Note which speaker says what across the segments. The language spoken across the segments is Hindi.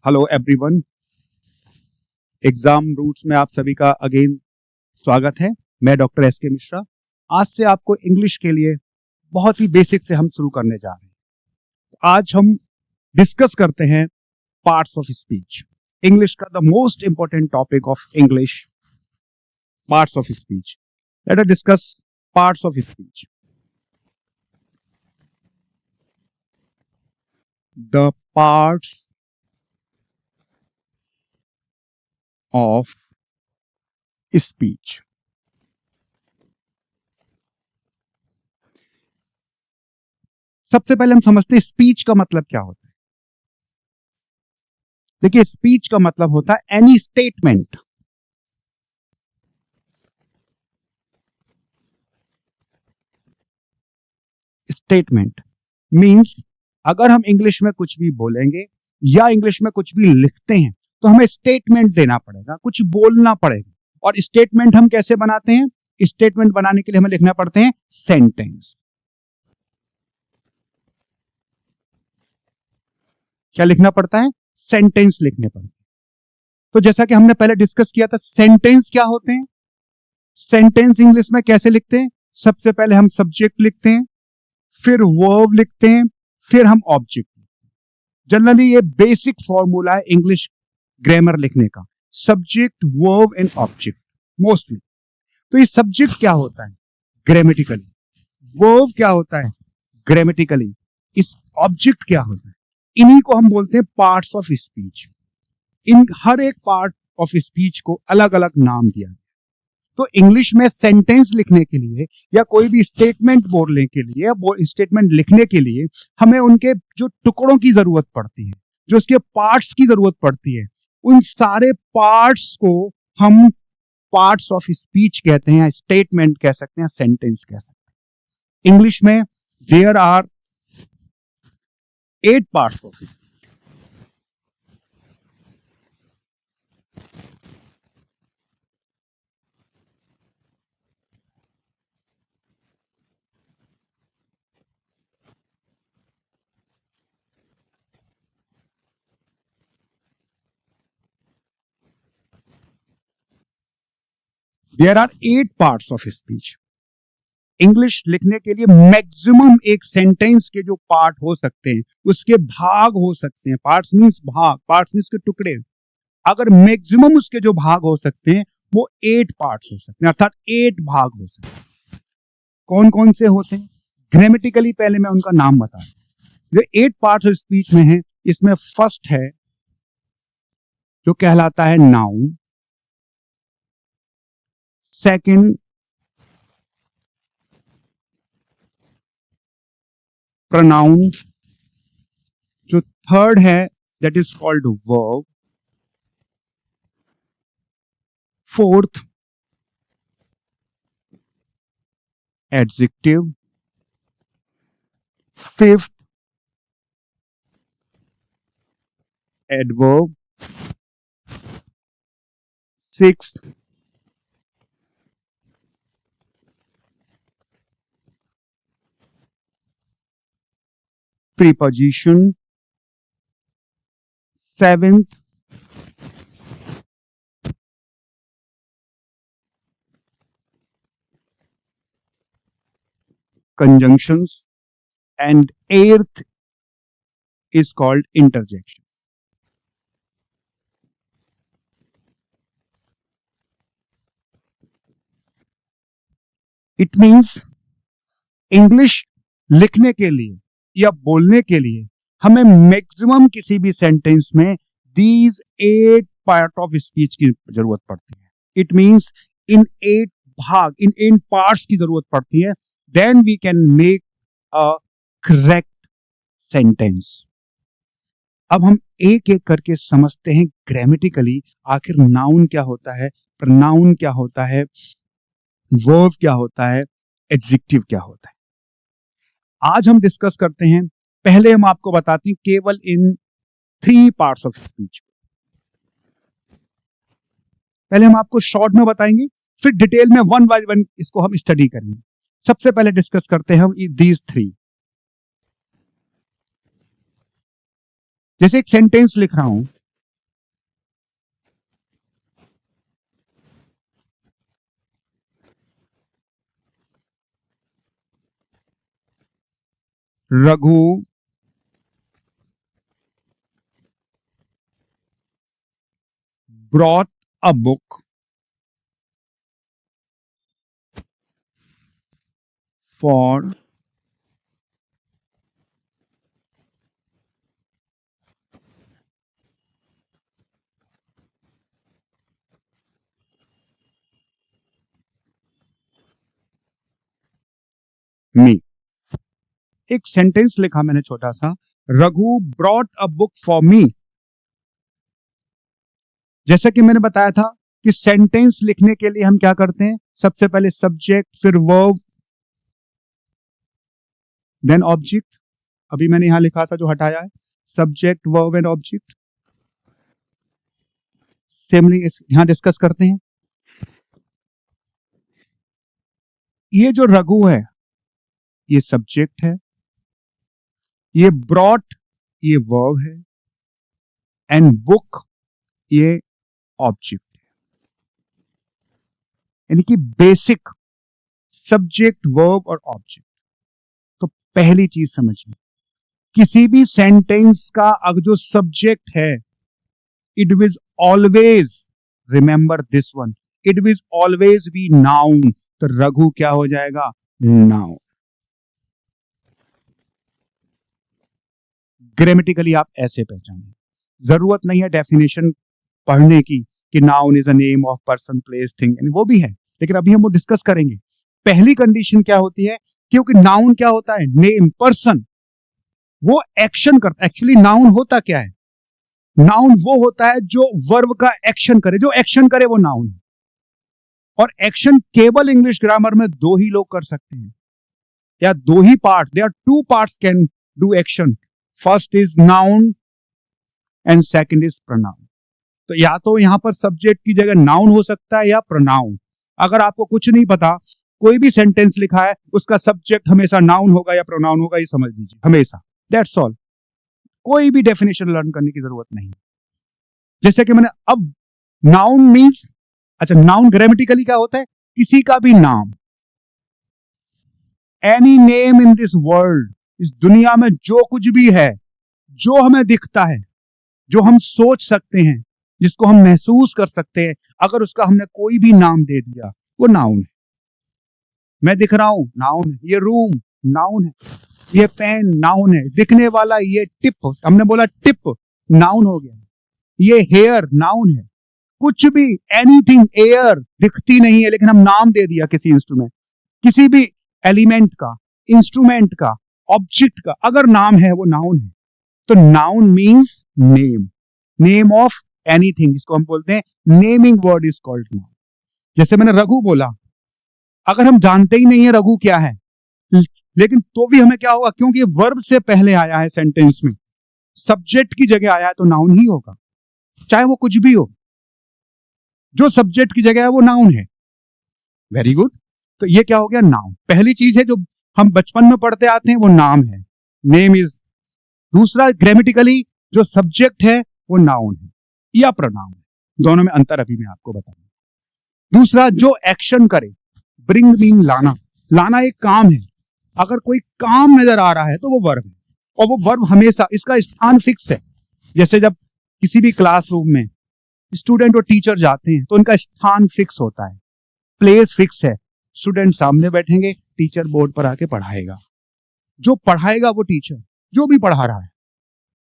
Speaker 1: हेलो एवरीवन, एग्जाम रूट्स में आप सभी का अगेन स्वागत है। मैं डॉक्टर एस के मिश्रा। आज से आपको इंग्लिश के लिए बहुत ही बेसिक से हम शुरू करने जा रहे हैं। आज हम डिस्कस करते हैं पार्ट्स ऑफ स्पीच। इंग्लिश का the most important topic of English, parts of speech. Let us discuss parts of speech. The parts of speech. सबसे पहले हम समझते हैं स्पीच का मतलब क्या होता है। देखिए, स्पीच का मतलब होता है एनी स्टेटमेंट, स्टेटमेंट मींस अगर हम इंग्लिश में कुछ भी बोलेंगे या इंग्लिश में कुछ भी लिखते हैं तो हमें स्टेटमेंट देना पड़ेगा, कुछ बोलना पड़ेगा। और स्टेटमेंट हम कैसे बनाते हैं? स्टेटमेंट बनाने के लिए हमें लिखना पड़ते हैं सेंटेंस। क्या लिखना पड़ता है? सेंटेंस लिखने पड़ते हैं। तो जैसा कि हमने पहले डिस्कस किया था, सेंटेंस क्या होते हैं। सेंटेंस इंग्लिश में कैसे लिखते हैं? सबसे पहले हम सब्जेक्ट लिखते हैं, फिर वर्ब लिखते हैं, फिर हम ऑब्जेक्ट। जनरली ये बेसिक फॉर्मूला है इंग्लिश ग्रामर लिखने का, subject verb and object mostly. तो ये सब्जेक्ट क्या होता है? ग्रामेटिकली। वर्ब क्या होता है? ग्रामेटिकली। इस ऑब्जेक्ट क्या होता है? इन्हीं को हम बोलते हैं पार्ट्स ऑफ स्पीच। इन हर एक पार्ट ऑफ स्पीच को अलग अलग नाम दिया है। तो इंग्लिश में सेंटेंस लिखने के लिए या कोई भी स्टेटमेंट बोलने के लिए या स्टेटमेंट लिखने के लिए हमें उनके जो टुकड़ों की जरूरत पड़ती है, जो उसके पार्ट्स की जरूरत पड़ती है, उन सारे पार्ट्स को हम पार्ट्स ऑफ स्पीच कहते हैं, स्टेटमेंट कह सकते हैं, सेंटेंस कह सकते हैं। इंग्लिश में there are 8 parts of speech. There are 8 parts of speech. English लिखने के लिए मैक्सिमम एक सेंटेंस के जो पार्ट हो सकते हैं, उसके भाग हो सकते हैं। पार्ट्स मींस भाग, पार्ट्स मींस के टुकड़े। अगर मैक्सिमम उसके जो भाग हो सकते हैं वो 8 पार्ट्स हो सकते हैं, अर्थात 8 भाग हो सकते हैं। कौन कौन से होते हैं? ग्रामेटिकली पहले मैं उनका नाम बता दूं। जो 8 पार्ट्स ऑफ स्पीच में है, इसमें फर्स्ट है जो कहलाता है नाउन, सेकंड प्रोनाउन, जो थर्ड है that is called verb, fourth adjective, fifth adverb, sixth preposition, seventh conjunctions, and eighth is called interjection. It means English लिखने के लिए या बोलने के लिए हमें मैक्सिमम किसी भी सेंटेंस में दीज 8 पार्ट ऑफ स्पीच की जरूरत पड़ती है। इट मींस इन 8 भाग, इन 8 पार्ट्स की जरूरत पड़ती है, then we can make a correct sentence. अब हम एक एक करके समझते हैं ग्रामेटिकली आखिर नाउन क्या होता है, प्रोनाउन क्या होता है, वर्ब क्या होता है, एडजेक्टिव क्या होता है। आज हम डिस्कस करते हैं, पहले हम आपको बताते हैं केवल इन 3 पार्ट्स ऑफ स्पीच। पहले हम आपको शॉर्ट में बताएंगे, फिर डिटेल में वन बाय वन इसको हम स्टडी करेंगे। सबसे पहले डिस्कस करते हैं हम दीज 3। जैसे एक सेंटेंस लिख रहा हूं, Raghu brought a book for me। एक सेंटेंस लिखा मैंने छोटा सा, Raghu brought a book for me. जैसा कि मैंने बताया था कि सेंटेंस लिखने के लिए हम क्या करते हैं, सबसे पहले सब्जेक्ट, फिर वर्ब, देन ऑब्जेक्ट। अभी मैंने यहां लिखा था जो हटाया है, सब्जेक्ट वर्ब एंड ऑब्जेक्ट। सेमली यहां डिस्कस करते हैं। ये जो रघु है ये सब्जेक्ट है, ये ब्रॉट ये वर्ब है, एंड बुक ये ऑब्जेक्ट है। यानी कि बेसिक सब्जेक्ट वर्ब और ऑब्जेक्ट। तो पहली चीज समझिए, किसी भी सेंटेंस का अगर जो सब्जेक्ट है, it will always, remember this one, it will always be noun. तो रघु क्या हो जाएगा, नाउन। ग्रामेटिकली आप ऐसे पहचानें, जरूरत नहीं है डेफिनेशन पढ़ने की कि noun is a name of person place thing, वो भी है, लेकिन अभी हम वो डिस्कस करेंगे। पहली कंडीशन क्या होती है, क्योंकि नाउन क्या होता है, नेम, पर्सन, वो एक्शन करता। एक्चुअली नाउन होता क्या है, नाउन वो होता है जो वर्ब का एक्शन करे, जो एक्शन करे वो नाउन है। और एक्शन केवल इंग्लिश ग्रामर में दो ही लोग कर सकते हैं, या दो ही part, there are two parts can do action. First is noun and second is pronoun. तो या तो यहां पर सब्जेक्ट की जगह नाउन हो सकता है या प्रोनाउन। अगर आपको कुछ नहीं पता, कोई भी सेंटेंस लिखा है उसका सब्जेक्ट हमेशा नाउन होगा या प्रोनाउन होगा, ये समझ लीजिए हमेशा, दैट्स ऑल। कोई भी डेफिनेशन लर्न करने की जरूरत नहीं। जैसे कि मैंने अब नाउन मींस, अच्छा नाउन ग्रामेटिकली क्या होता है, किसी का भी नाम, any name in this world, इस दुनिया में जो कुछ भी है, जो हमें दिखता है, जो हम सोच सकते हैं, जिसको हम महसूस कर सकते हैं, अगर उसका हमने कोई भी नाम दे दिया वो नाउन है। मैं दिख रहा हूं, नाउन है। ये रूम नाउन है, ये पेन नाउन है। दिखने वाला ये टिप, हमने बोला टिप, नाउन हो गया। ये हेयर नाउन है। कुछ भी, एनीथिंग, एयर दिखती नहीं है लेकिन हम नाम दे दिया किसी इंस्ट्रूमेंट, किसी भी एलिमेंट का, इंस्ट्रूमेंट का, ऑब्जेक्ट का, अगर नाम है वो नाउन है। तो noun means name, name of anything, जिसको हम बोलते हैं naming word is called noun. जैसे मैंने रघु बोला, अगर हम जानते ही नहीं है रघु क्या है, लेकिन तो भी हमें क्या होगा, क्योंकि वर्ब से पहले आया है सेंटेंस में, सब्जेक्ट की जगह आया है, तो नाउन ही होगा, चाहे वो कुछ भी हो। जो सब्जेक्ट की जगह है वो नाउन है। Very good. तो ये क्या हो गया, नाउन। पहली चीज है जो हम बचपन में पढ़ते आते हैं वो नाम है, नेम इज। दूसरा, ग्रामेटिकली जो सब्जेक्ट है वो नाउन है या प्रोनाउन है, दोनों में अंतर अभी मैं आपको बताऊंगा। दूसरा, जो एक्शन करे, ब्रिंग मीन लाना, लाना एक काम है। अगर कोई काम नजर आ रहा है तो वो वर्ब है, और वो वर्ब हमेशा, इसका स्थान फिक्स है। जैसे जब किसी भी क्लासरूम में स्टूडेंट और टीचर जाते हैं तो उनका स्थान फिक्स होता है, प्लेस फिक्स है। स्टूडेंट सामने बैठेंगे, टीचर बोर्ड पर आके पढ़ाएगा। जो पढ़ाएगा वो टीचर, जो भी पढ़ा रहा है।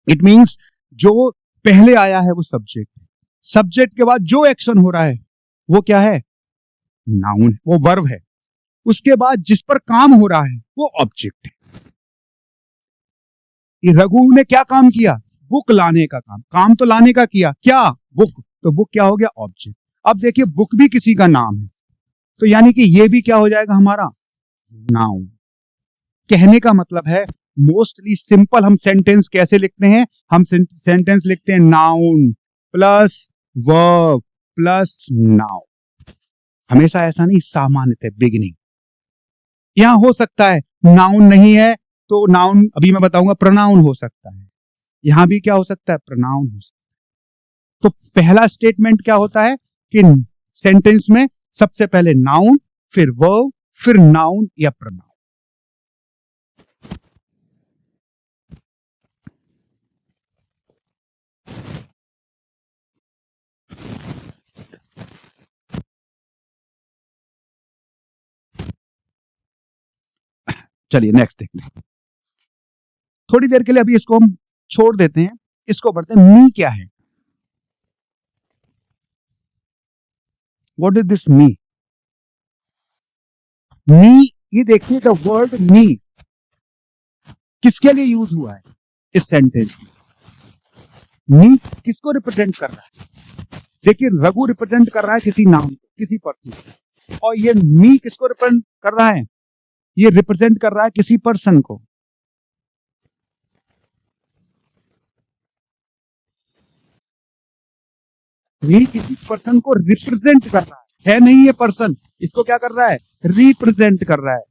Speaker 1: इट मींस जो पहले आया है वो सब्जेक्ट, सब्जेक्ट के बाद जो एक्शन हो रहा है वो क्या है, नाउन, वो वर्ब है। उसके बाद जिस पर काम हो रहा है वो ऑब्जेक्ट है। ये रघु ने क्या काम किया, बुक लाने का काम, काम तो लाने का किया, क्या, बुक, तो बुक क्या हो गया, ऑब्जेक्ट। अब देखिए बुक भी किसी का नाम है, तो यानी कि ये भी क्या हो जाएगा हमारा, नाउन। कहने का मतलब है, मोस्टली सिंपल हम सेंटेंस कैसे लिखते हैं, हम सेंटेंस लिखते हैं noun plus verb plus noun. हमेशा ऐसा नहीं, सामान्यतः बिगिनिंग। यहां हो सकता है नाउन नहीं है तो नाउन, अभी मैं बताऊंगा, प्रोनाउन हो सकता है। यहां भी क्या हो सकता है, प्रोनाउन हो सकता है। तो पहला स्टेटमेंट क्या होता है कि सेंटेंस में सबसे पहले नाउन, फिर वर्ब, फिर नाउन या प्रोनाउन। चलिए नेक्स्ट देखते हैं। थोड़ी देर के लिए अभी इसको हम छोड़ देते हैं, इसको पढ़ते हैं। मी क्या है? व्हाट इज दिस मी? मी, ये देखिए, द वर्ड मी किसके लिए यूज हुआ है इस सेंटेंस में? मी किसको रिप्रेजेंट कर रहा है? देखिए, रघु रिप्रेजेंट कर रहा है किसी नाम को, किसी पर्सन को, और ये मी किसको रिप्रेजेंट कर रहा है? ये रिप्रेजेंट कर रहा है किसी पर्सन को। मी किसी पर्सन को रिप्रेजेंट कर रहा है नहीं ये पर्सन, इसको क्या कर रहा है? रिप्रेजेंट कर रहा है।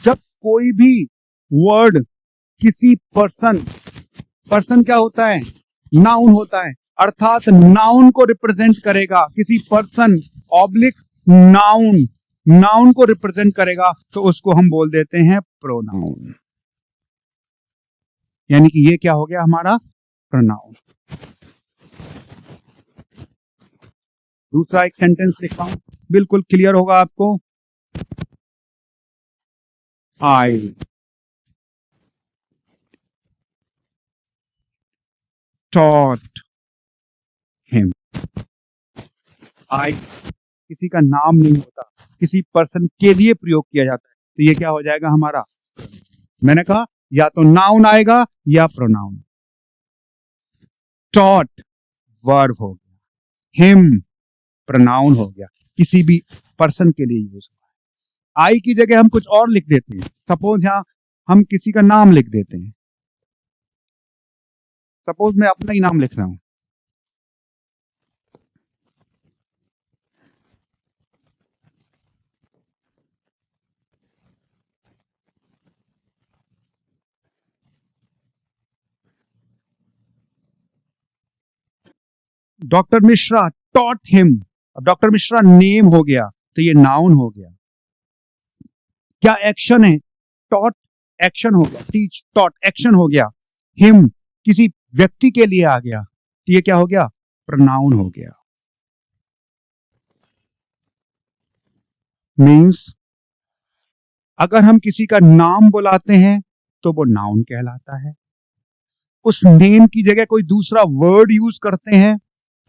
Speaker 1: जब कोई भी वर्ड किसी पर्सन क्या होता है? नाउन होता है, अर्थात नाउन को रिप्रेजेंट करेगा, किसी पर्सन ऑब्लिक नाउन को रिप्रेजेंट करेगा, तो उसको हम बोल देते हैं प्रोनाउन। यानी कि ये क्या हो गया हमारा? प्रोनाउन। दूसरा एक सेंटेंस लिखता हूं, बिल्कुल क्लियर होगा आपको। आई taught him। आई किसी का नाम नहीं होता, किसी पर्सन के लिए प्रयोग किया जाता है, तो ये क्या हो जाएगा हमारा? मैंने कहा या तो नाउन आएगा या प्रोनाउन। taught वर्ब हो गया, हिम प्रोनाउन हो गया, किसी भी पर्सन के लिए यूज हुआ है। आई की जगह हम कुछ और लिख देते हैं। सपोज यहां हम किसी का नाम लिख देते हैं। सपोज मैं अपना ही नाम लिख रहा हूं। Doctor Mishra taught him. अब डॉक्टर मिश्रा नेम हो गया, तो ये नाउन हो गया। क्या एक्शन है? टॉट एक्शन हो गया, टीच टॉट एक्शन हो गया, हिम किसी व्यक्ति के लिए आ गया, तो ये क्या हो गया? प्रोनाउन हो गया। मीन्स अगर हम किसी का नाम बुलाते हैं तो वो नाउन कहलाता है, उस नेम की जगह कोई दूसरा वर्ड यूज करते हैं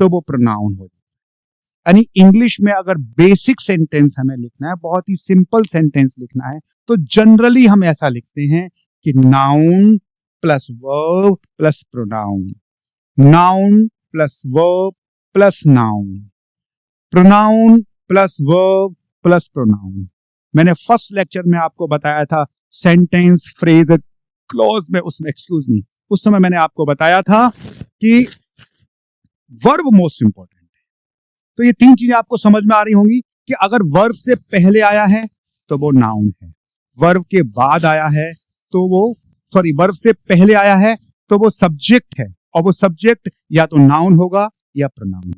Speaker 1: तो वो प्रोनाउन हो जाता है। यानी इंग्लिश में अगर बेसिक सेंटेंस हमें लिखना है, बहुत ही सिंपल सेंटेंस लिखना है, तो जनरली हम ऐसा लिखते हैं कि noun plus verb plus pronoun, noun plus verb plus noun, pronoun plus verb plus pronoun. मैंने फर्स्ट लेक्चर में आपको बताया था सेंटेंस, फ्रेज, क्लॉज में, उसमें एक्सक्यूज मी, उस समय मैंने आपको बताया था कि वर्ब मोस्ट इंपॉर्टेंट है। तो ये तीन चीजें आपको समझ में आ रही होंगी कि अगर वर्ब से पहले आया है तो वो नाउन है, वर्ब के बाद आया है तो वो वर्ब से पहले आया है तो वो सब्जेक्ट है, और वो सब्जेक्ट या तो नाउन होगा या प्रोनाउन।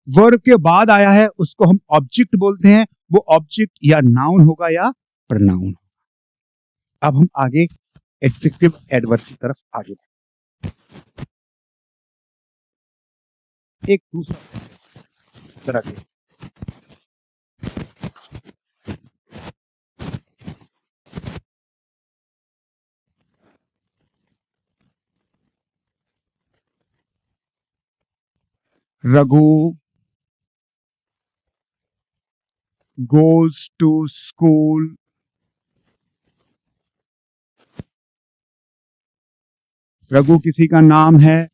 Speaker 1: वर्ब के बाद आया है उसको हम ऑब्जेक्ट बोलते हैं, वो ऑब्जेक्ट या नाउन होगा या प्रोनाउन। अब हम आगे एडजेक्टिव एडवर्ब की तरफ आगे एक दूसरा तरह के Raghu goes to school। Raghu किसी का नाम है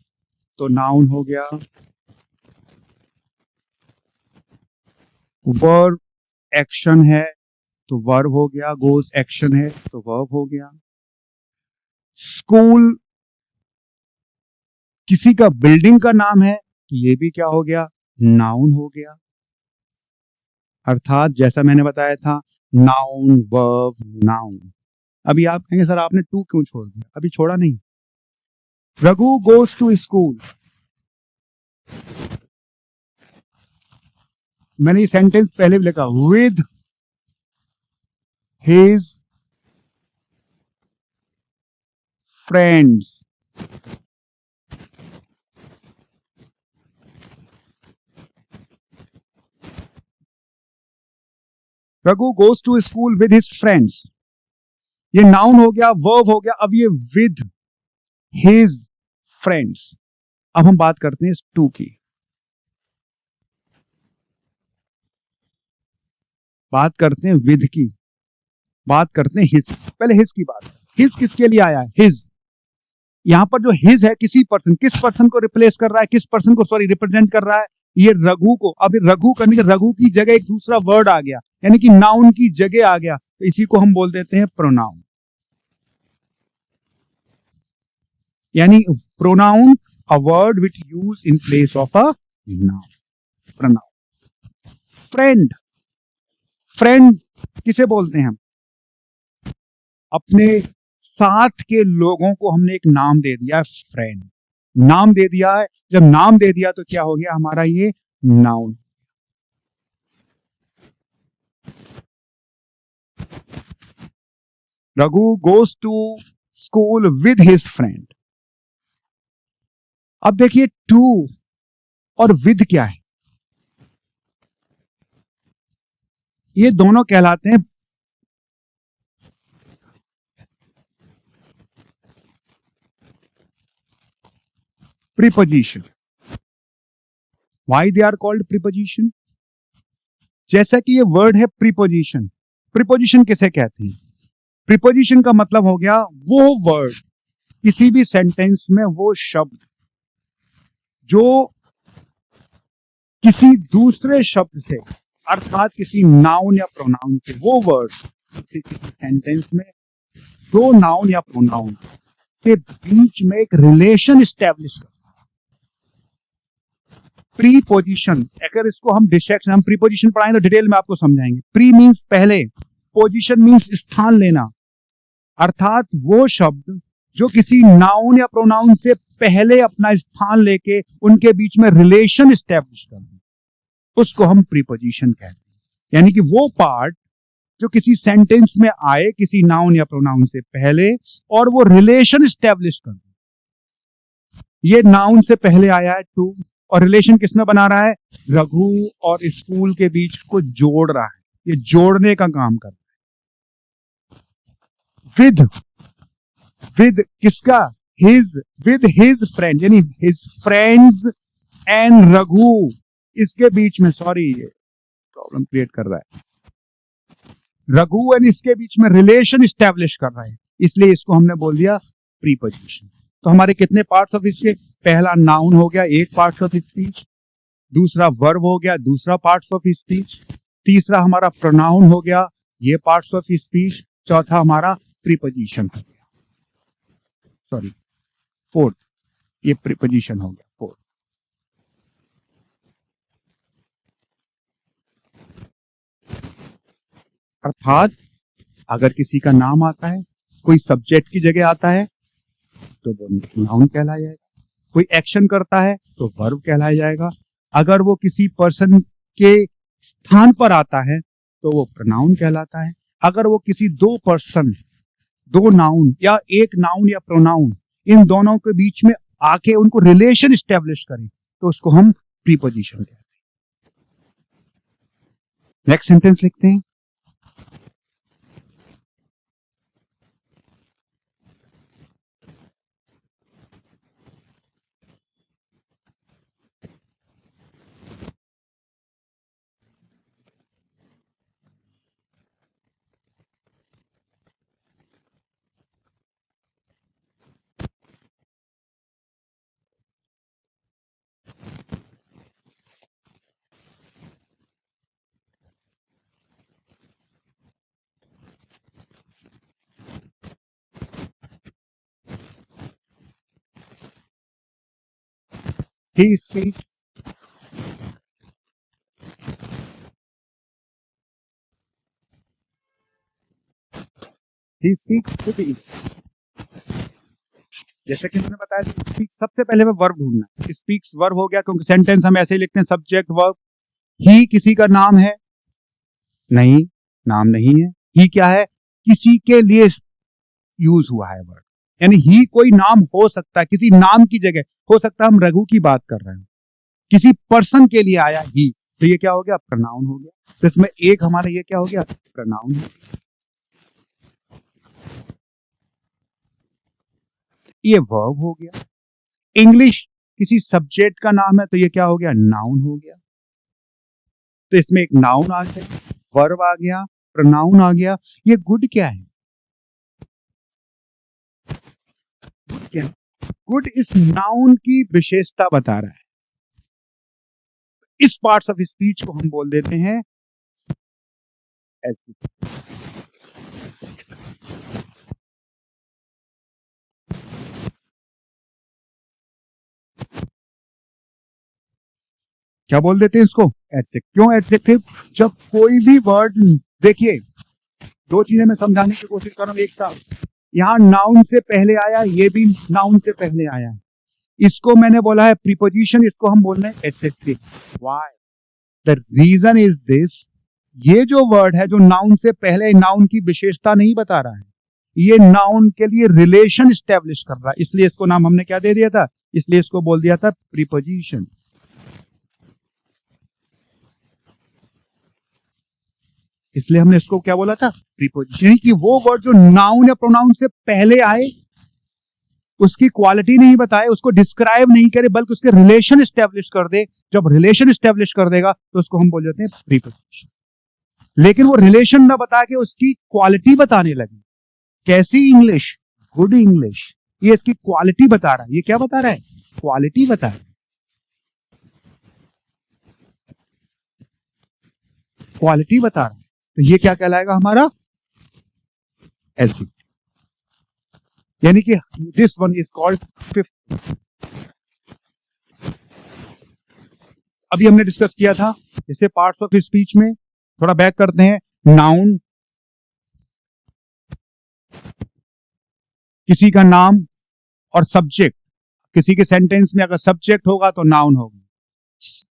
Speaker 1: तो नाउन हो गया। वर्ब एक्शन है तो वर्ब हो गया, गोज एक्शन है तो वर्ब हो गया। स्कूल किसी का बिल्डिंग का नाम है तो ये भी क्या हो गया? नाउन हो गया। अर्थात जैसा मैंने बताया था, नाउन वर्ब नाउन। अभी आप कहेंगे सर आपने टू क्यों छोड़ दिया? अभी छोड़ा नहीं। रघु गोज टू स्कूल, मैंने ये सेंटेंस पहले भी लिखा, with his friends. Raghu goes to school with his friends, ये नाउन हो गया, वर्ब हो गया, अब ये विद हिज फ्रेंड्स। अब हम बात करते हैं इस टू की, बात करते हैं विद की, बात करते हैं हिज। पहले हिज की बात, हिज किसके लिए आया है? हिज, यहां पर जो हिज है किसी पर्सन, किस पर्सन को रिप्लेस कर रहा है, किस पर्सन को सॉरी रिप्रेजेंट कर रहा है? ये रघु को। अब रघु करने के रघु की जगह एक दूसरा वर्ड आ गया, यानी कि नाउन की जगह आ गया, तो इसी को हम बोल देते हैं प्रोनाउन। यानी pronoun a word which use in place of a noun, pronoun. Friend, friend किसे बोलते हैं हम? अपने साथ के लोगों को हमने एक नाम दे दिया है, फ्रेंड, नाम दे दिया है। जब नाम दे दिया तो क्या हो गया हमारा? ये noun. Raghu goes to school with his friend. अब देखिए टू और विद क्या है? ये दोनों कहलाते हैं preposition. Why they are called preposition? जैसा कि ये वर्ड है प्रीपोजिशन। प्रीपोजिशन किसे कहते हैं? प्रीपोजिशन का मतलब हो गया वो वर्ड, किसी भी सेंटेंस में वो शब्द जो किसी दूसरे शब्द से, अर्थात किसी नाउन या प्रोनाउन से, वो वर्ड किसी सेंटेंस में दो नाउन या प्रोनाउन के बीच में एक रिलेशन इस्टेब्लिश कर। प्रीपोजिशन, अगर इसको हम डिस्ट्रैक्शन, हम प्रीपोजिशन पढ़ाएं तो डिटेल में आपको समझाएंगे। प्री मींस पहले, पोजीशन मींस स्थान लेना, अर्थात वो शब्द जो किसी नाउन या प्रोनाउन से पहले अपना स्थान लेके उनके बीच में रिलेशन इस्टेब्लिश करना, उसको हम प्रीपोजिशन कहते हैं। यानी कि वो पार्ट जो किसी सेंटेंस में आए किसी नाउन या प्रोनाउन से पहले और वो रिलेशन इस्टेब्लिश करना। ये नाउन से पहले आया है टू, और रिलेशन किसमें बना रहा है? रघु और स्कूल के बीच को जोड़ रहा है, ये जोड़ने का काम कर रहा है। विद, विद किसका? हिज, विद हिज फ्रेंड, यानी हिज फ्रेंड्स एंड रघु, इसके बीच में, सॉरी ये प्रॉब्लम क्रिएट कर रहा है, रघु एंड इसके बीच में रिलेशन स्टैब्लिश कर रहा है, इसलिए इसको हमने बोल दिया प्रीपोजिशन। तो हमारे कितने पार्ट्स ऑफ स्पीच? पहला नाउन हो गया, एक पार्ट ऑफ स्पीच, दूसरा वर्ब हो गया, दूसरा पार्ट ऑफ स्पीच, तीसरा हमारा प्रोनाउन हो गया, ये पार्ट्स ऑफ स्पीच, चौथा हमारा प्रीपोजिशन हो गया, सॉरी फोर्थ, ये प्रीपोजिशन हो गया फोर्थ। अर्थात अगर किसी का नाम आता है, कोई सब्जेक्ट की जगह आता है तो वो नाउन कहलाया जाएगा, कोई एक्शन करता है तो वर्ब कहलाया जाएगा, अगर वो किसी पर्सन के स्थान पर आता है तो वो प्रोनाउन कहलाता है, अगर वो किसी दो पर्सन, दो नाउन या एक नाउन या प्रोनाउन इन दोनों के बीच में आके उनको रिलेशन स्टैब्लिश करें तो उसको हम प्रीपोजिशन कहते हैं। नेक्स्ट सेंटेंस लिखते हैं। He speaks. He speaks to the. जैसे कि मैंने बताया स्पीक, सबसे पहले मैं वर्ब ढूंढना। स्पीक्स वर्ब हो गया, क्योंकि सेंटेंस हम ऐसे ही लिखते हैं, सब्जेक्ट वर्ब। ही किसी का नाम है? नहीं, नाम नहीं है। ही क्या है? किसी के लिए यूज हुआ है वर्ड, यानी ही कोई नाम हो सकता है, किसी नाम की जगह हो सकता है हम रघु की बात कर रहे हैं, किसी पर्सन के लिए आया ही, तो ये क्या हो गया? प्रोनाउन हो गया। तो इसमें एक हमारा ये क्या हो गया? प्रोनाउन। ये वर्ब हो गया। इंग्लिश किसी सब्जेक्ट का नाम है तो ये क्या हो गया? नाउन हो गया। तो इसमें एक नाउन आ गया, वर्ब आ गया, प्रोनाउन आ गया। ये गुड क्या है? क्या? गुड इस नाउन की विशेषता बता रहा है। इस पार्ट्स ऑफ स्पीच को हम बोल देते हैं एडजेक्टिव। क्या बोल देते हैं इसको? एडजेक्टिव। क्यों एडजेक्टिव? जब कोई भी वर्ड, देखिए दो चीजें मैं समझाने की कोशिश कर रहा हूं एक साथ। यहां नाउन से पहले आया, ये भी नाउन से पहले आया। इसको मैंने बोला है प्रीपोजिशन, इसको हम बोल रहे हैं adjective. Why? The reason is this, ये जो वर्ड है जो नाउन से पहले, नाउन की विशेषता नहीं बता रहा है, ये नाउन के लिए रिलेशन स्टैब्लिश कर रहा है, इसलिए इसको नाम हमने क्या दे दिया था? इसलिए इसको बोल दिया था प्रीपोजिशन। इसलिए हमने इसको क्या बोला था? प्रीपोजिशन। कि वो वर्ड जो नाउन या प्रोनाउन से पहले आए, उसकी क्वालिटी नहीं बताए, उसको डिस्क्राइब नहीं करे, बल्कि उसके रिलेशन स्टैब्लिश कर दे। जब रिलेशन स्टैब्लिश कर देगा तो उसको हम बोल देते हैं प्रीपोजिशन। लेकिन वो रिलेशन ना बता के उसकी क्वालिटी बताने लगी। कैसी इंग्लिश? Good English. ये इसकी क्वालिटी बता रहा है। ये क्या बता रहा है? क्वालिटी बता रहा है। क्वालिटी बता रहा है। तो ये क्या कहलाएगा हमारा? एडजेक्टिव। यानी कि this one is called fifth. अभी हमने डिस्कस किया था जैसे पार्ट्स ऑफ स्पीच में, थोड़ा बैक करते हैं। नाउन, किसी का नाम, और सब्जेक्ट। किसी के सेंटेंस में अगर सब्जेक्ट होगा तो नाउन होगा,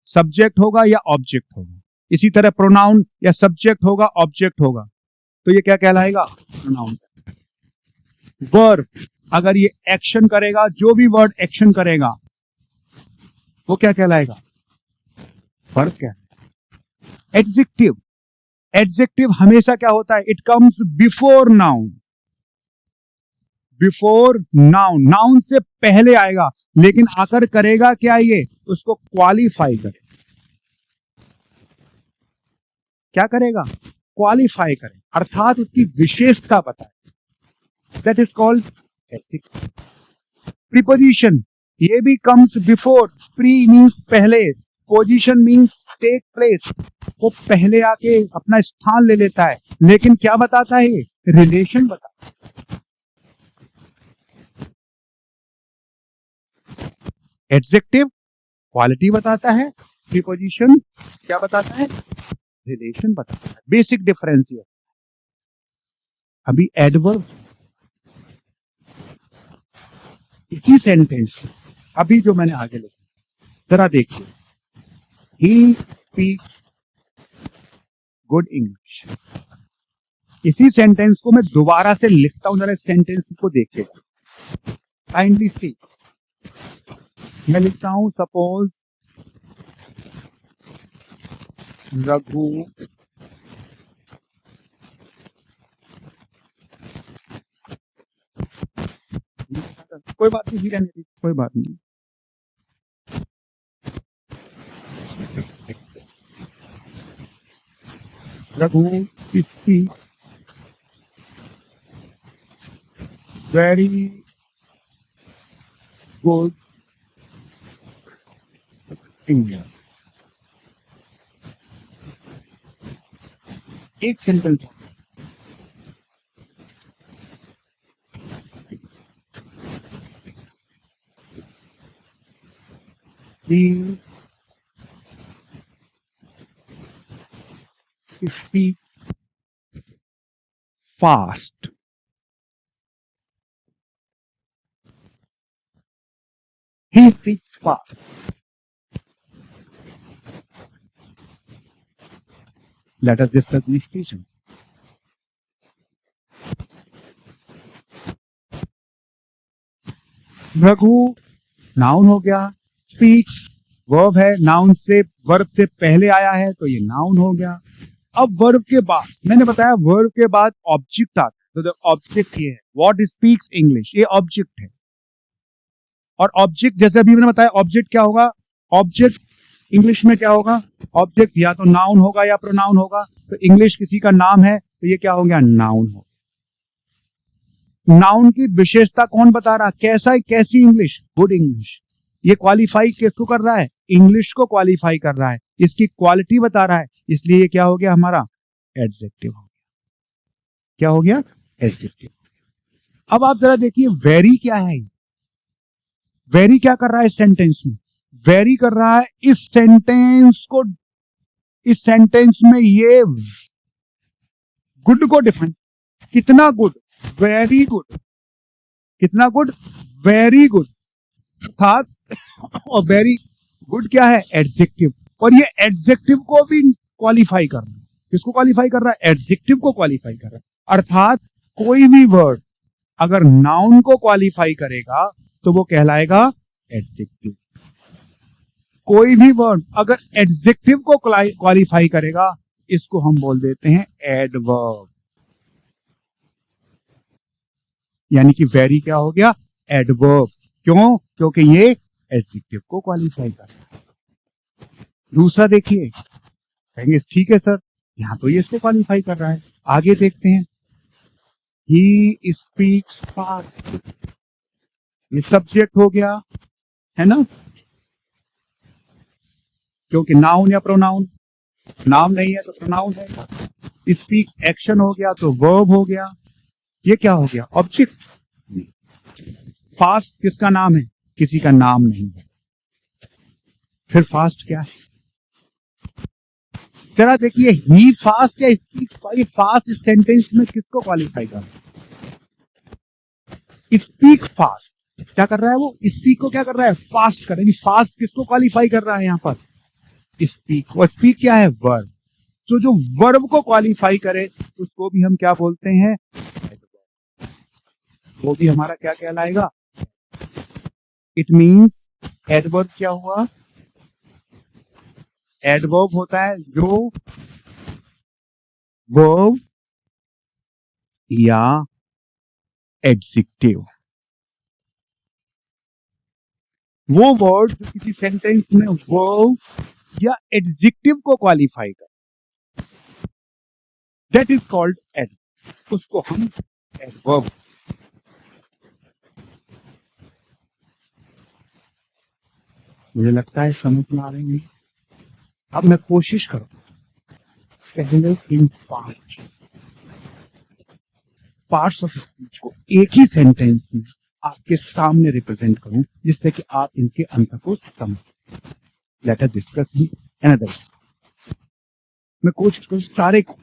Speaker 1: सब्जेक्ट होगा या ऑब्जेक्ट होगा। इसी तरह प्रोनाउन या सब्जेक्ट होगा, ऑब्जेक्ट होगा, तो ये क्या कहलाएगा? प्रोनाउन। वर्ब, अगर ये एक्शन करेगा, जो भी वर्ड एक्शन करेगा वो क्या कहलाएगा? वर्ब। क्या? एडजेक्टिव। एडजेक्टिव हमेशा क्या होता है? It comes before noun. Before noun, noun से पहले आएगा, लेकिन आकर करेगा क्या? ये उसको क्वालिफाई करे। क्या करेगा? क्वालिफाई करे, अर्थात उसकी विशेषता बताए। That is called adjective. Preposition, ये भी कम्स बिफोर। प्री मीन्स पहले, पोजीशन मीन्स टेक प्लेस, वो पहले आके अपना स्थान ले लेता है। लेकिन क्या बताता है? ये रिलेशन बताता है। एडजेक्टिव क्वालिटी बताता है, प्रीपोजिशन क्या बताता है? रिलेशन बताता है। बेसिक डिफरेंस ये। अभी एडवर्ब, इसी सेंटेंस, अभी जो मैंने आगे लिखा, जरा देखिए। He speaks good English. इसी सेंटेंस को मैं दोबारा से लिखता हूं, जरा सेंटेंस को देखिएगा, काइंडली सी। मैं लिखता हूं, सपोज रघु कोई बात नहीं, रहने दी, कोई बात नहीं। Raghu speak very good English. एक sentence. He speaks fast. He speaks fast. Let us discuss this situation. Raghu noun हो गया, स्पीक्स वर्ब है, नाउन से वर्ब से पहले आया है तो ये नाउन हो गया। अब वर्ब के बाद मैंने बताया वर्ब के बाद ऑब्जेक्ट आता है, तो ऑब्जेक्ट ये है, व्हाट स्पीक्स इंग्लिश, ये ऑब्जेक्ट है। और ऑब्जेक्ट जैसे अभी मैंने बताया, ऑब्जेक्ट क्या होगा, ऑब्जेक्ट इंग्लिश में क्या होगा, ऑब्जेक्ट या तो नाउन होगा या प्रोनाउन होगा। तो इंग्लिश किसी का नाम है तो ये क्या हो गया, नाउन हो। नाउन की विशेषता कौन बता रहा, कैसा है, कैसी इंग्लिश, गुड इंग्लिश। ये क्वालिफाई किसको कर रहा है, इंग्लिश को क्वालिफाई कर रहा है, इसकी क्वालिटी बता रहा है, इसलिए ये क्या हो गया हमारा, एडजेक्टिव हो गया। क्या हो गया, एडजेक्टिव। अब आप जरा देखिए वेरी क्या है, वेरी क्या कर रहा है इस सेंटेंस में, वेरी कर रहा है इस सेंटेंस को, इस सेंटेंस में ये गुड को डिफाइन, कितना गुड, वेरी गुड, कितना गुड, वेरी गुड। और वेरी गुड क्या है, एडजेक्टिव। और ये एडजेक्टिव को भी क्वालिफाई कर रहा है, किसको क्वालिफाई कर रहा है, एडजेक्टिव को क्वालिफाई कर रहा है। अर्थात कोई भी वर्ड अगर नाउन को क्वालिफाई करेगा तो वो कहलाएगा एडजेक्टिव। कोई भी वर्ड अगर एडजेक्टिव को क्वालिफाई करेगा इसको हम बोल देते हैं एडवर्ब। यानी कि वेरी क्या हो गया, एडवर्ब। क्यों, क्योंकि ये एडजेक्टिव को क्वालिफाई कर रहा है। दूसरा देखिए, कहेंगे ठीक है सर यहां तो ये इसको क्वालिफाई कर रहा है, आगे देखते हैं, ही स्पीक्स फास्ट, ये सब्जेक्ट हो गया है ना, क्योंकि नाउन या प्रोनाउन, नाउन नहीं है तो प्रोनाउन है। स्पीक्स एक्शन हो गया तो वर्ब हो गया, ये क्या हो गया, ऑब्जेक्ट। फास्ट किसका नाम है, किसी का नाम नहीं है। फिर फास्ट क्या है, जरा देखिए, ही फास्ट या स्पीक्स, फास्ट इस सेंटेंस में किसको क्वालिफाई कर रहा है, स्पीक फास्ट क्या कर रहा है, वो स्पीक को क्या कर रहा है, फास्ट कर रहा है। फास्ट किसको क्वालिफाई कर रहा है यहां पर, स्पीक। और स्पीक क्या है, वर्ब। तो जो वर्ब को क्वालिफाई करे उसको भी हम क्या बोलते हैं, वो भी हमारा क्या कहलाएगा, इट मीन्स एडवर्ब क्या हुआ, एडवर्ब होता है जो वर्ब या एडजेक्टिव, वो वर्ड जो किसी सेंटेंस में वर्ब या एडजेक्टिव को क्वालिफाई कर, दैट इज कॉल्ड एडवर्ब, उसको हम एडवर्ब। मुझे लगता है समझ में आ रही है। अब मैं कोशिश करूं पहले इन पार्ट्स ऑफ स्पीच को एक ही सेंटेंस में आपके सामने रिप्रेजेंट करूं, जिससे कि आप इनके अंतर को समझ। Let us discuss another. मैं कोशिश करूं सारे को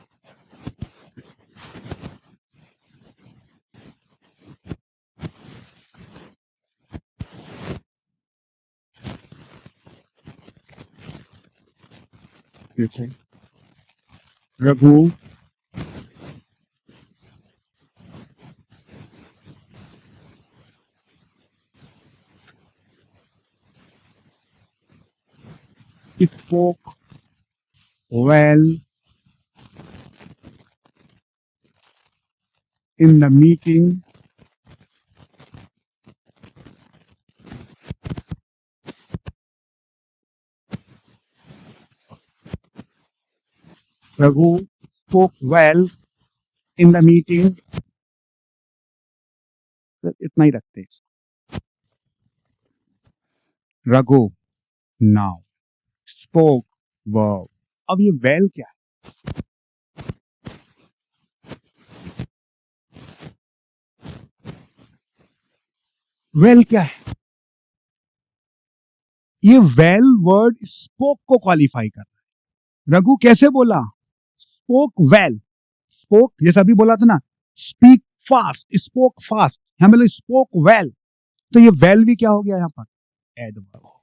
Speaker 1: Raghu spoke well in the meeting. Raghu spoke well in the meeting. इतना ही रखते हैं। Raghu now spoke verb। अब ये well क्या है, well क्या है, ये well वर्ड spoke को क्वालिफाई कर रहा है। रघु कैसे बोला, spoke well, spoke जैसा अभी बोला था ना, speak fast, spoke fast, यहां बोले spoke well, तो ये well भी क्या हो गया यहां पर, एडवर्ब हो गया।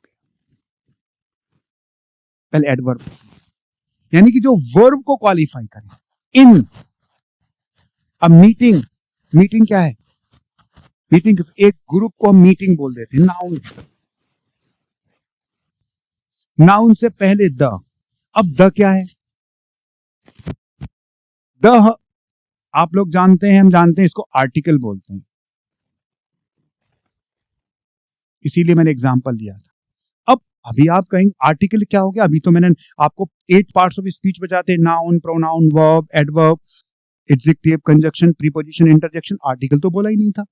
Speaker 1: पहले एडवर्ब यानी कि जो वर्ब को क्वालिफाई करे। इन अब मीटिंग, मीटिंग क्या है, मीटिंग एक ग्रुप को हम मीटिंग बोल देते हैं, नाउन। नाउन से पहले द। अब द क्या है? द आप लोग जानते हैं, हम जानते हैं, इसको आर्टिकल बोलते हैं, इसीलिए मैंने एग्जांपल लिया था। अब अभी आप कहेंगे आर्टिकल क्या हो गया? अभी तो मैंने आपको 8 पार्ट्स ऑफ स्पीच बताते हैं, noun, pronoun, verb, adverb, adjective, conjunction, preposition, interjection. Article तो बोला ही नहीं था,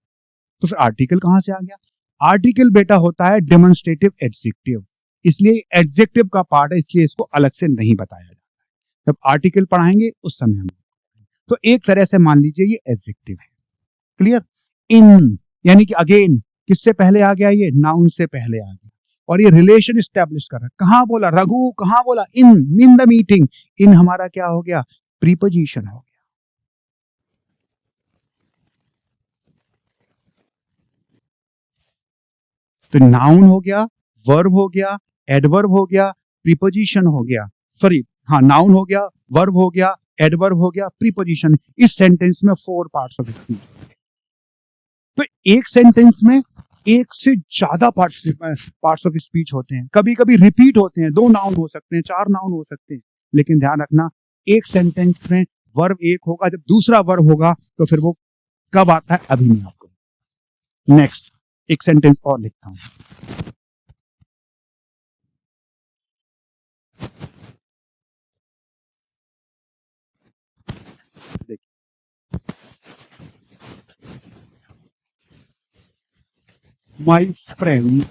Speaker 1: तो फिर आर्टिकल कहां से आ गया? आर्टिकल बेटा होता है डेमोन्स्ट्रेटिव एडजेक्टिव, इसलिए एडजेक्टिव का पार्ट है, इसलिए इसको अलग से नहीं बताया जाता है। जब आर्टिकल पढ़ाएंगे उस समय हम, तो एक तरह से मान लीजिए ये एडजेक्टिव है। क्लियर? इन यानी कि अगेन किससे पहले आ गया? ये नाउन से पहले आ गया, और ये रिलेशन स्टैब्लिश कर रहा है। कहां बोला रघु? कहां बोला? In the meeting. इन हमारा क्या हो गया? प्रीपोजिशन हो गया। तो नाउन हो गया, वर्ब हो गया, एडवर्ब हो गया, प्रीपोजिशन हो गया, सॉरी हाँ, नाउन हो गया, वर्ब हो गया, एडवर्ब हो गया, प्रीपोजिशन। इस सेंटेंस में 4 पार्ट्स ऑफ स्पीच। तो एक सेंटेंस में एक से ज्यादा पार्ट्स ऑफ स्पीच होते हैं, कभी कभी रिपीट होते हैं, 2 नाउन हो सकते हैं, 4 नाउन हो सकते हैं, लेकिन ध्यान रखना एक सेंटेंस में वर्ब एक होगा, जब दूसरा वर्ब होगा तो फिर वो कब आता है अभी मैं आपको नेक्स्ट एक सेंटेंस और लिखता हूं। My friend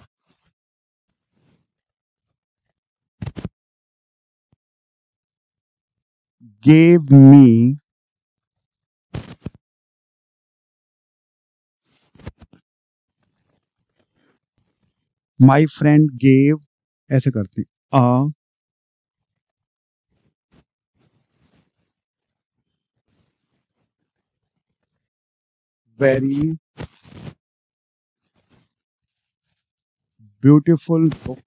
Speaker 1: gave me my friend gave, ऐसे करते हैं, a very beautiful book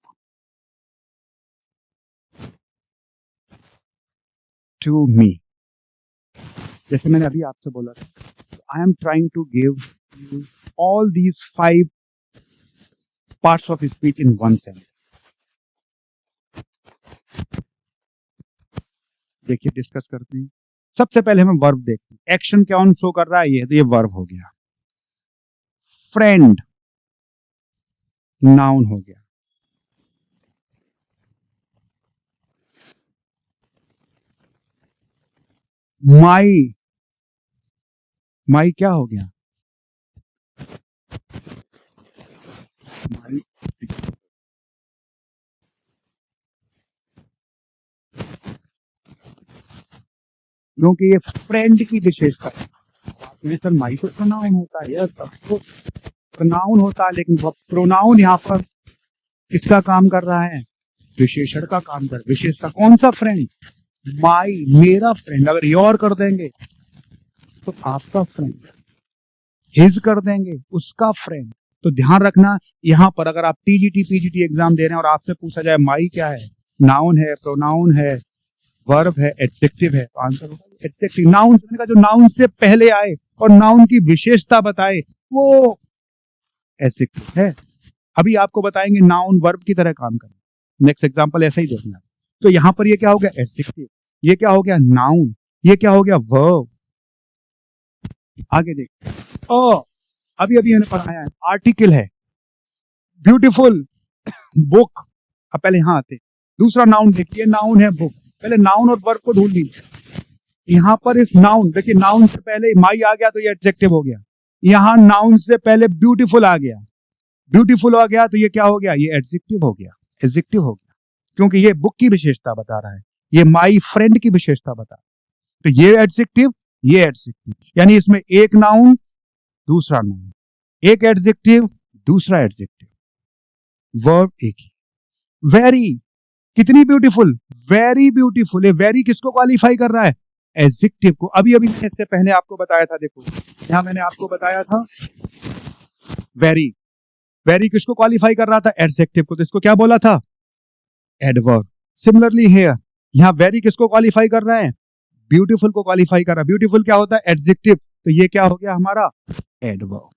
Speaker 1: to me। जैसे मैंने अभी आपसे बोला था, I am trying to give you all these 5 parts of speech in one sentence। देखिए डिस्कस करते हैं। सबसे पहले हमें वर्ब देखते हैं, एक्शन क्या ऑन शो कर रहा है, ये तो ये वर्ब हो गया। फ्रेंड नाउन हो गया। माई क्या हो गया? माई, क्योंकि ये फ्रेंड की विशेषता है। सर माई को प्रोनाउन होता है, सबको प्रोनाउन होता है, लेकिन प्रोनाउन यहाँ पर किसका काम कर रहा है? विशेषण का काम कर। विशेषता कौन सा? फ्रेंड। माई मेरा फ्रेंड, अगर योर कर देंगे तो आपका फ्रेंड, हिज कर देंगे उसका फ्रेंड। तो ध्यान रखना, यहां पर अगर आप टीजीटी पीजीटी एग्जाम दे रहे हैं और आपसे पूछा जाए माई क्या है, नाउन है, प्रोनाउन है, वर्ब है, एडजेक्टिव है, तो आंसर होगा एडजेक्टिव। नाउन का जो नाउन से पहले आए और नाउन की विशेषता बताए वो एडजेक्टिव है। अभी आपको बताएंगे नाउन वर्ब की तरह काम करना, नेक्स्ट एग्जांपल ऐसा ही देखना। तो यहां पर ये क्या हो गया? एडजेक्टिव। ये क्या हो गया? नाउन। ये क्या हो गया? वर्ब। आगे देख, अभी अभी मैंने पढ़ाया है, आर्टिकल है, ब्यूटीफुल बुक। अब पहले यहां आते, दूसरा नाउन देखिए, नाउन है बुक। पहले नाउन और वर्ब को ढूंढ लीजिए। यहां पर इस नाउन देखिए, नाउन से पहले माई आ गया तो ये एडजेक्टिव हो गया। यहां नाउन से पहले ब्यूटीफुल आ गया, ब्यूटीफुल आ गया तो ये क्या हो गया? ये एडजेक्टिव हो गया, एडजेक्टिव हो गया, क्योंकि ये बुक की विशेषता बता रहा है, ये माई फ्रेंड की विशेषता बता रहा है। तो ये एडजेक्टिव, ये एडजेक्टिव, यानी इसमें एक नाउन दूसरा नाउन, एक एडजेक्टिव दूसरा एडजेक्टिव, वर्ब एक ही। वेरी, कितनी ब्यूटीफुल? Very beautiful. ये वेरी किसको क्वालिफाई कर रहा है? एडजेक्टिव को। अभी अभी मैंने इससे पहले आपको बताया था, देखो यहां मैंने आपको बताया था वेरी, वेरी किसको क्वालिफाई कर रहा था? एडजेक्टिव को। तो इसको क्या बोला था? एडवर्ब। सिमिलरली हियर, यहां वेरी किसको क्वालिफाई कर रहा है? ब्यूटीफुल को क्वालिफाई कर रहा है। ब्यूटीफुल क्या होता है? एडजेक्टिव। तो ये क्या हो गया हमारा? एडवर्ब।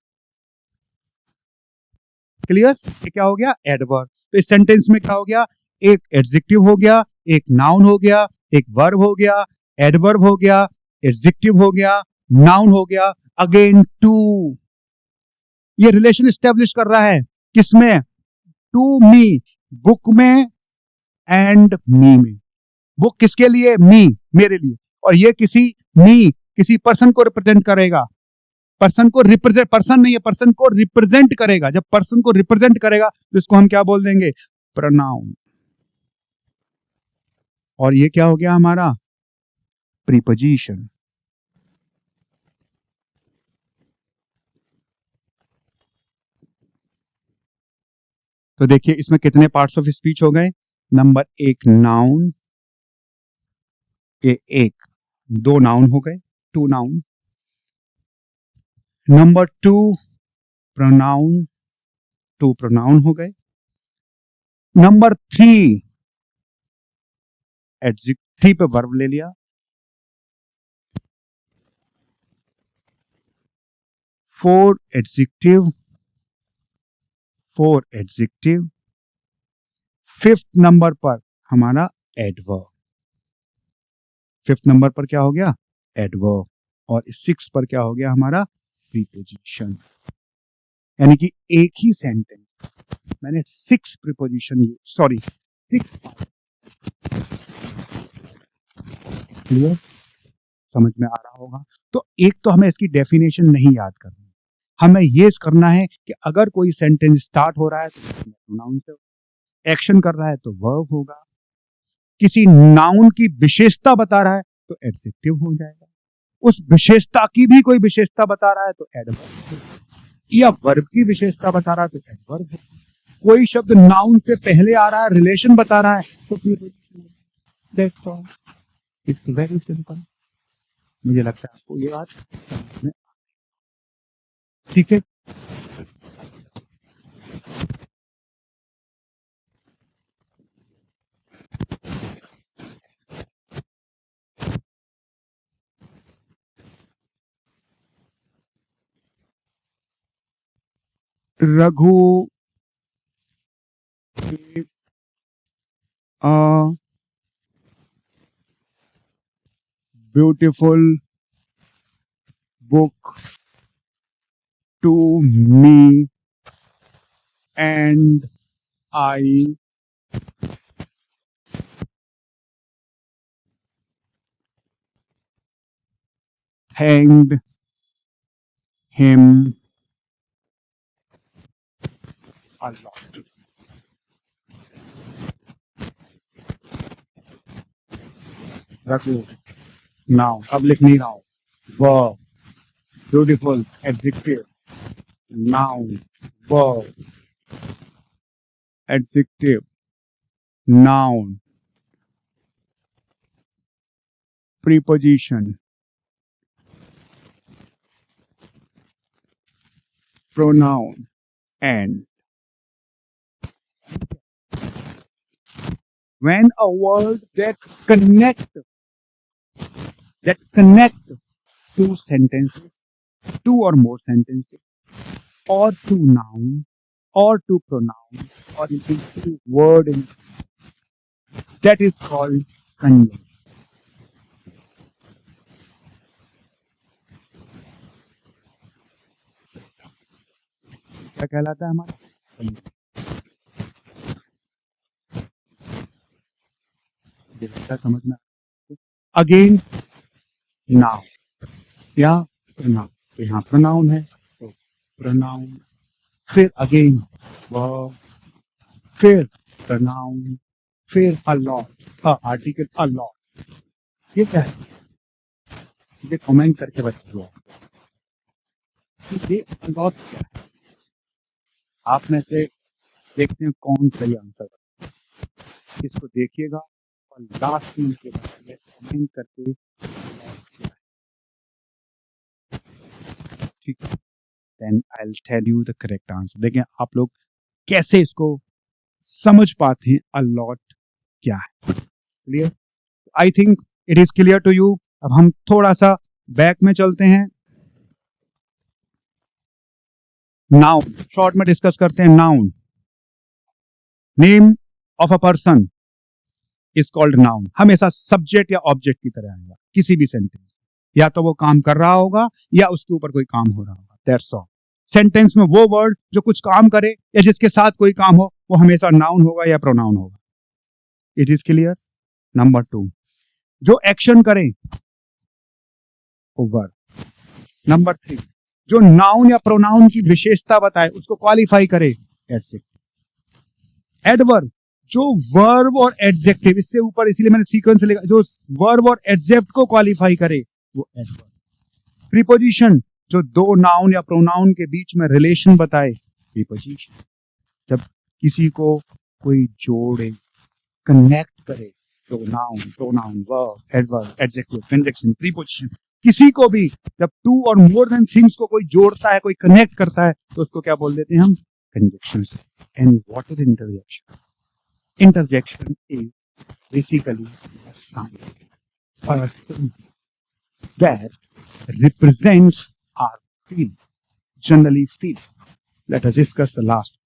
Speaker 1: क्लियर? ये क्या हो गया? एडवर्ब। तो इस सेंटेंस में क्या हो गया? एक एडजेक्टिव हो गया, एक नाउन हो गया, एक वर्ब हो गया, एडवर्ब हो गया, एडजेक्टिव हो गया, नाउन हो गया, अगेन टू। ये रिलेशन एस्टेब्लिश कर रहा है किसमें? टू मी, बुक में एंड मी में। बुक किसके लिए? मी, मेरे लिए। और ये किसी पर्सन को रिप्रेजेंट करेगा। पर्सन को रिप्रेजेंट, पर्सन नहीं है, पर्सन को रिप्रेजेंट करेगा। जब पर्सन को रिप्रेजेंट करेगा तो इसको हम क्या बोल देंगे? प्रोनाउन। और ये क्या हो गया हमारा? प्रीपोजिशन। तो देखिए इसमें कितने पार्ट्स ऑफ स्पीच हो गए? नंबर एक नाउन, ये एक, दो नाउन हो गए, two noun. Number two pronoun, two pronoun हो गए। नंबर थ्री एडजेक्टिव, थ्री पे वर्ब ले लिया। Four adjective, four adjective. Fifth number पर हमारा एडवर्ब। फिफ्थ नंबर पर क्या हो गया? एडवर्ब। और सिक्स पर क्या हो गया हमारा? प्रीपोजिशन। यानी कि एक ही सेंटेंस मैंने six preposition, sorry six. Clear? समझ में आ रहा होगा। तो एक तो हमें इसकी डेफिनेशन नहीं याद करनी, हमें ये करना है कि अगर कोई सेंटेंस स्टार्ट हो रहा है तो प्रोनाउन से, एक्शन कर रहा है तो वर्ब होगा, किसी नाउन की विशेषता बता रहा है तो एडजेक्टिव हो जाएगा, उस विशेषता की भी कोई विशेषता बता रहा है तो एडवर्ब, या वर्ब की विशेषता बता रहा है तो एडवर्ब है। कोई शब्द नाउन से पहले आ रहा है, रिलेशन बता रहा है तो preposition. That's all, it's very simple. मुझे लगता है आपको ये बात समझ में, ठीक है। Raghu a beautiful book to me and I thanked him a lot. Raghu, now अब लिख नहीं रहा हूं, verb, beautiful adjective, noun, verb, adjective, noun, preposition, pronoun, and when a word that connect two sentences, two or more sentences, or two noun, or two pronoun, or even two word in, that is called conjunction. क्या कहलाता है हमारा? समझ में? अगेन नाउन या प्रोनाउन, तो यहाँ प्रोनाउन है तो प्रोनाउन, फिर अगेन वर्ब, फिर प्रोनाउन, फिर a lot, article a lot. ये क्या है? ये कमेंट करके बताइए ये अ लॉट क्या है। आप में से देखते हैं कौन सही आंसर, इसको देखिएगा और लास्ट में मुझे बताइए कमेंट करके ठीक है। Then I will tell you the correct answer. देखें आप लोग कैसे इसको समझ पाते हैं अ लॉट क्या है। Clear? I think it is clear to you. अब हम थोड़ा सा बैक में चलते हैं, नाउन शॉर्ट में डिस्कस करते हैं। Noun, name of a person is called noun. हमेशा सब्जेक्ट या ऑब्जेक्ट की तरह आएगा किसी भी सेंटेंस, या तो वो काम कर रहा होगा या उसके ऊपर कोई काम हो रहा होगा, दैट्स ऑल। सेंटेंस में वो वर्ड जो कुछ काम करे या जिसके साथ कोई काम हो वो हमेशा नाउन होगा या प्रोनाउन होगा। It is clear? नंबर 2, जो एक्शन करे वो वर्ब। नंबर 3, जो नाउन या प्रोनाउन की विशेषता बताए उसको क्वालिफाई करे, एडजेक्टिव। एडवर्ब, जो वर्ब और एडजेक्टिव, इससे ऊपर इसीलिए मैंने सीक्वेंस लिखा, जो वर्ब और एडजेक्ट को क्वालिफाई करे वो एडवर्ब। प्रीपोजिशन, जो दो नाउन या प्रोनाउन के बीच में रिलेशन बताए, प्रीपोजिशन। जब किसी को कोई जोड़े, कनेक्ट करे, तो noun, pronoun, verb, adverb, adjective, conjunction, preposition. किसी को भी जब टू और मोर देन थिंग्स को कोई जोड़ता है, कोई कनेक्ट करता है, तो उसको क्या बोल देते हैं हम? Conjunctions. And what is interjection? Interjection is basically a sign or a symbol that represents our feeling, generally feeling. Let us discuss the last.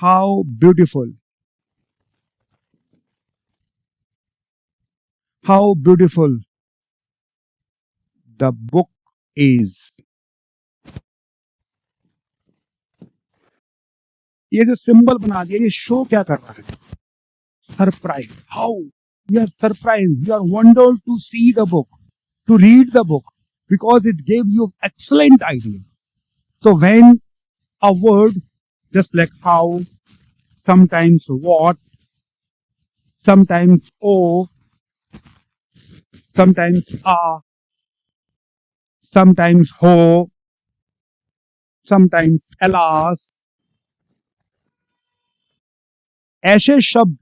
Speaker 1: How beautiful. How beautiful the book is. ये जो सिंबल बना दिया, ये शो क्या कर रहा है? Surprise. How you are surprise, you are wondered to see the book, to read the book, because it gave you excellent idea. So when a word just like how, sometimes what, sometimes oh, sometimes sometimes ho, sometimes alas, ऐसे शब्द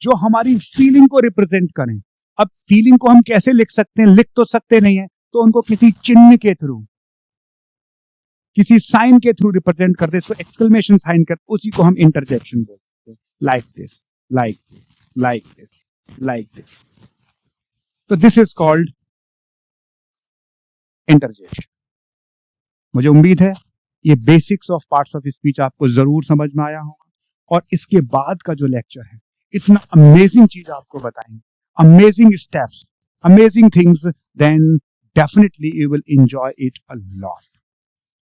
Speaker 1: जो हमारी फीलिंग को रिप्रेजेंट करें। अब फीलिंग को हम कैसे लिख सकते हैं? लिख तो सकते नहीं है, तो उनको किसी चिन्ह के थ्रू, किसी साइन के थ्रू रिप्रेजेंट करते, इसको एक्सक्लेमेशन साइन करते, उसी को हम इंटरजेक्शन बोलते हैं। Like this, like this, like this, like this. तो दिस इज कॉल्ड इंटरजेक्शन। मुझे उम्मीद है ये basics of parts of speech आपको जरूर समझ में आया होगा, और इसके बाद का जो लेक्चर है इतना अमेजिंग चीज आपको बताएंगे, amazing steps, amazing things, then definitely you will enjoy it a lot.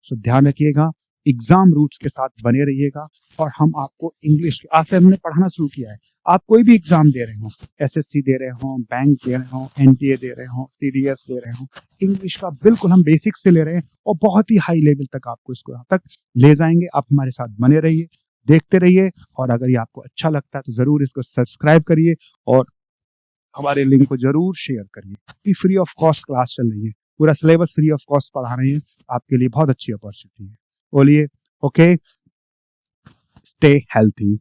Speaker 1: So ध्यान रखिएगा, एग्जाम रूट्स के साथ बने रहिएगा, और हम आपको इंग्लिश आज से हमने पढ़ाना शुरू किया है। आप कोई भी एग्जाम दे रहे हो, एसएससी दे रहे हो, बैंक दे रहे हो, एनटीए दे रहे हो, सीडीएस दे रहे हो, इंग्लिश का बिल्कुल हम बेसिक से ले रहे हैं और बहुत ही हाई लेवल तक आपको इसको यहाँ तक ले जाएंगे। आप हमारे साथ बने रहिए, देखते रहिए, और अगर ये आपको अच्छा लगता है तो जरूर इसको सब्सक्राइब करिए और हमारे लिंक को जरूर शेयर करिए। फ्री ऑफ कॉस्ट क्लास चल रही है, पूरा सिलेबस फ्री ऑफ कॉस्ट पढ़ा रहे हैं, आपके लिए बहुत अच्छी अपॉर्चुनिटी है। बोलिए ओके, स्टे हेल्थी।